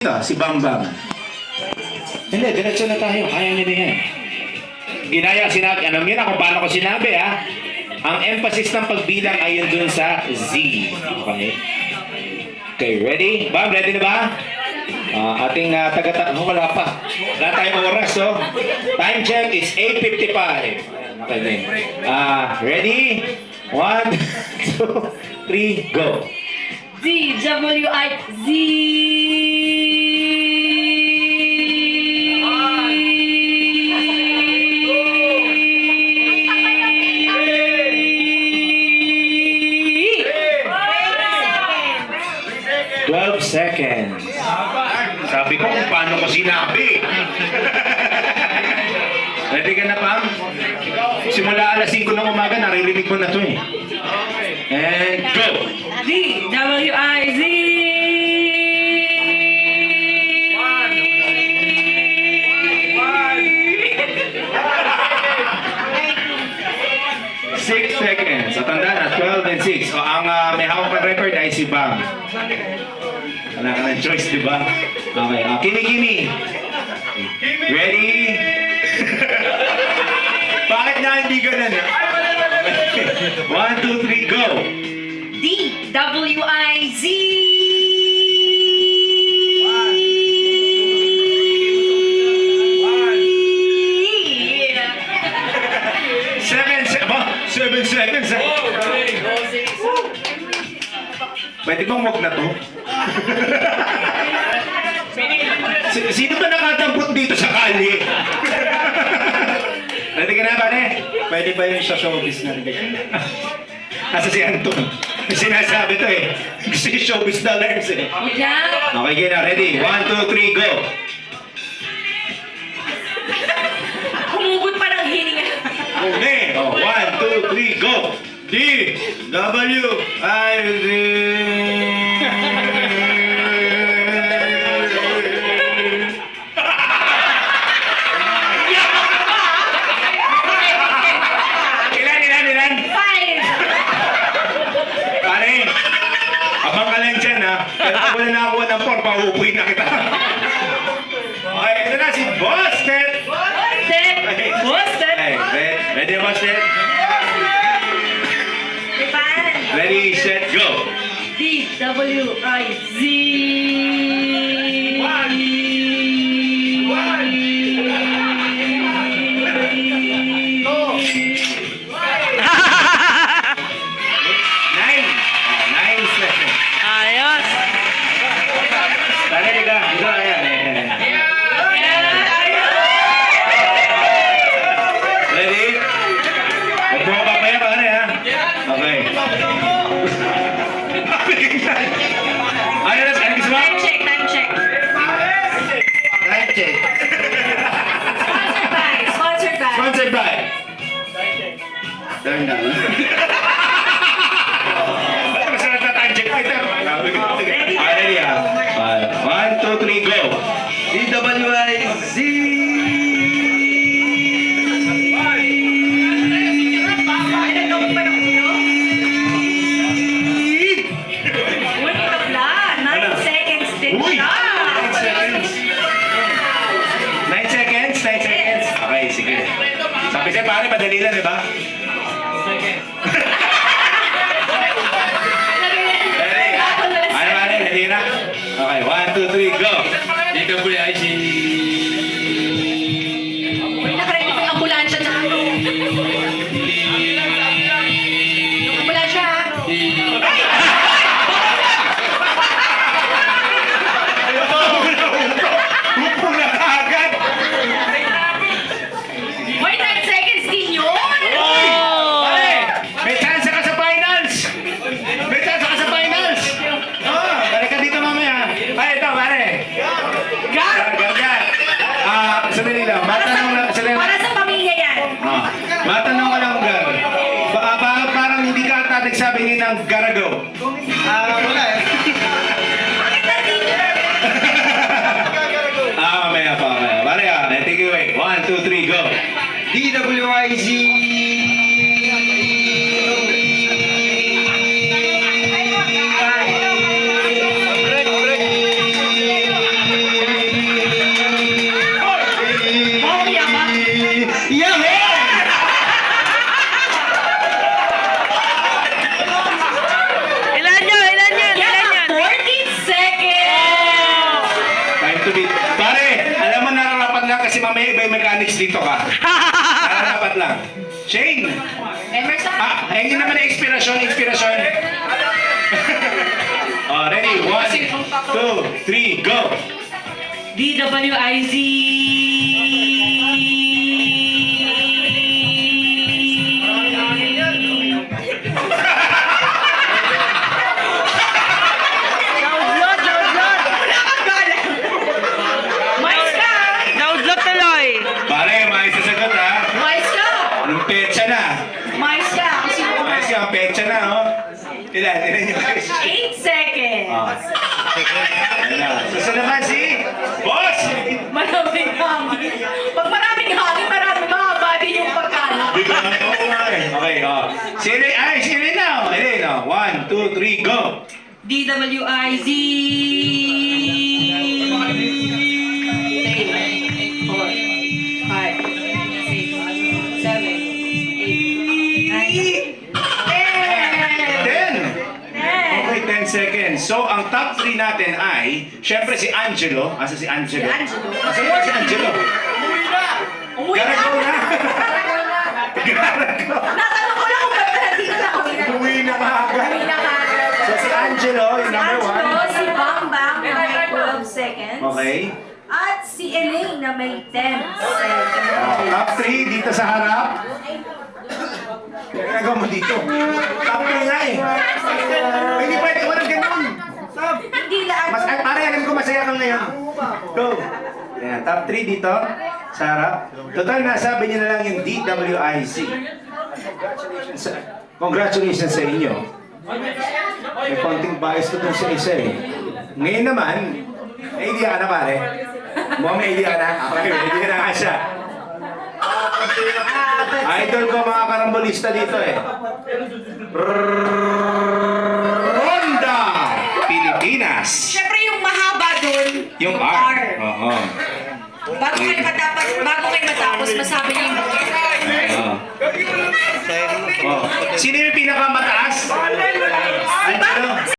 Si Bambang. Hindi, diretso na tayo. Kaya niyo na yan. Ginaya sinabi, alam niyo na kung paano ko sinabi ha. Ang emphasis ng pagbilang ay yun dun sa Z. Okay? Okay, ready? Bam, ready na ba? Ating wala pa. Wala tayong oras, so. Time check is 8:55. Okay, then. Ready? 1, 2, 3, go. Z, W-I-Z. Seconds. Sabi ko kung paano ko sinabi. Ready ka na, Pam? Simula alas 5 ng umaga, naririnig mo na to eh. And go! Z, W-I-Z. Six seconds. So, tanda na, 12 and 6. So, ang may hawak ng record ay si Bam. Wala ka ng choice, di ba? Okay. Kimi. Ready? Bakit na hindi ganun? 1, 2, 3, go! D, W-I-Z. Seven seconds. Pwede bang wag na to? Sino ba nakatampot dito sa kali? Ready ka na, pare? Pwede ba yung sa showbiz na rin? Asa si Anton? Sinasabi to eh. Gusto yung showbiz dollars eh. Yeah. Okay, kaya na. Ready? 1, 2, 3, go! Humugot pa ng hininga. Okay. 1, 2, 3, go! D, W, I, Z. Ilan? 5. Pare, abang ka lang dyan ha. Pero kung wala nakakuha ng 4, pahupuin na kita. Okay, ito na si Boston. Step. Busted. Okay, ready ba, Boston? Ready, set, go! D, W-I-Z. Nine! 9 seconds. Ayos. Tara, liga. Ito, ayan. Ready? Huwag mo ka papaya, pare, ha? Okay. Ano na, saan gusto mo? Time check. Right check. Sponsored by. Sponsored by. Turn down. Masarap na time check. Ready, ha? 1, 2, 3, go! D, W, I, Z. Ay, nagkawag pa ng ulo? Uy, tabla. 9 seconds din Uy! siya. 9 seconds. 9 seconds? 9 seconds? Okay, sige. Sabi siya, pare, madali lang, di ba? Ready? Ano, pare? Ready na? Okay, 1, 2, 3, go! DWIG. Uy, nakaready pa yung ambulansya sa ano. Yung ambulansya, ha? Hupo na kaagad! Uy, 9 seconds din yun! Pare, may chance ka sa finals! May chance ka sa finals! Balik ka dito mamaya. Ay, ito, pare. Gag! Gagad. Sandali lang. Sandali Para lang. sa pamilya yan. Matanong ko lang, Gar. Parang hindi ka ata nagsabi ni ng Garago. Wala eh. Bakit natin? Mamaya pa. Pare, take it away. 1, 2, 3, go. DWIG. kasi mamaya iba yung mechanics dito ka. Dapat lang. Shane! Emerson. Ayun naman ang inspirasyon. Oh, ready? 1, 2, 3, go! DWIZ. Mais ka! Download tuloy. Pare, may sasagot ha. Mais ka! Anong petsa na? Mais ka! Kasi Ayos yung petsa na, oh. Ilan yung petsa? 8 seconds. Ayan na. Susunod naman si Boss! Maraming hangin. Pag maraming hangin, maraming mahaba din yung pagkala. Di ba? Oo nga eh. Okay, oh. Si Elaine na, oh. Elaine, oh. 1, 2, 3, go! DWIZ. 10 seconds. So, ang top 3 natin ay, syempre si Angelo. Asa si Angelo? Si Angelo. Asa ba si Angelo? Umuwi na! Garagaw na! Garagaw! Natanong ko lang kung ba't nandito na kami. Uwi na kaagad. Umuwi na kagad. So, si Angelo, yung Si number 1. Angelo, si Bang Bang na may 12 seconds. Okay. At si Elaine na may 10 Oh, seconds. top 3 dito sa harap. Garagaw mo dito. Top 3 nga eh. Hindi pwede, walang ganun. Stop. Hindi lahat. Pare, alam ko masaya ka ngayon. Go. Ayan, top 3 dito sa harap. Total, nasabi niyo na lang yung DWIC. Congratulations sa inyo. May konting bias ko dun sa isa eh. Ngayon naman, may idea ka na pare. Mukhang may idea ka na. Okay, may idea na nga siya. Idol ko mga karambolista dito eh. Ronda Pilipinas. Siyempre yung mahaba dun. Yung R. Oo. Bago kayo matapos, masabi niyo yung Oo. Oh. Sino yung pinakamataas? Angelo?